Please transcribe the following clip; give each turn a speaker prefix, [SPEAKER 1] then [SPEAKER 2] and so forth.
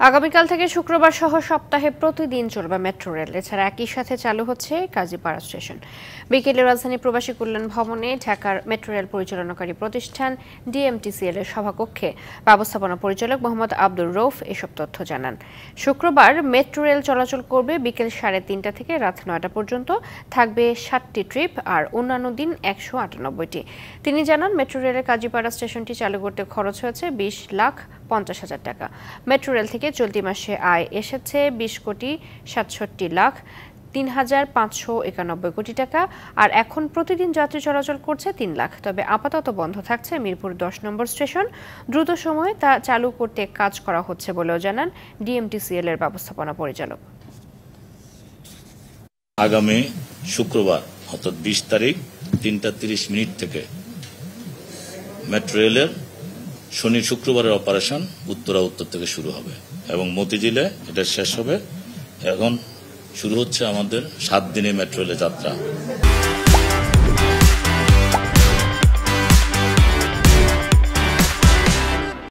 [SPEAKER 1] আগামীকাল থেকে শুক্রবার সহ সপ্তাহে প্রতিদিন চলবে মেট্রো রেল। এছাড়া একই সাথে চালু হচ্ছে কাজীপাড়া স্টেশন। বিকেলে রাজধানী প্রবাসী কল্যাণ ভবনে ঢাকার মেট্রো রেল পরিচালনাকারী প্রতিষ্ঠান ডিএমটিসিএল এর সভাকক্ষে ব্যবস্থাপনা পরিচালক মোহাম্মদ আব্দুর রৌফ এসব তথ্য জানান। শুক্রবার মেট্রো রেল চলাচল করবে বিকেল 3:30 থেকে রাত 9টা পর্যন্ত, থাকবে 7টি ট্রিপ আর অন্যান্য দিন 198টি। তিনি জানান, মেট্রো রেলের কাজীপাড়া স্টেশনটি চালু করতে খরচ হয়েছে 20,50,000 টাকা। মেট্রো রেল থেকে চলতি মাসে আয় এসেছে 20,67,03,591 কোটি টাকা, আর এখন প্রতিদিন যাত্রী চলাচল করছে 3 লাখ। তবে আপাতত বন্ধ থাকছে মিরপুর 10 নম্বর স্টেশন। দ্রুত সময়ে তা চালু করতে কাজ করা হচ্ছে বলেও জানান ডিএমটিসিএল এর ব্যবস্থাপনা পরিচালক।
[SPEAKER 2] আগামী শুক্রবার অর্থাৎ 20 তারিখ 3:30 থেকে মেট্রো রেলের শনি শুক্রবারের অপারেশন উত্তর থেকে শুরু হবে এবং মতিঝিলে এটা শেষ হবে। এখন শুরু হচ্ছে আমাদের 7 দিনের মেট্রো রেলের যাত্রা।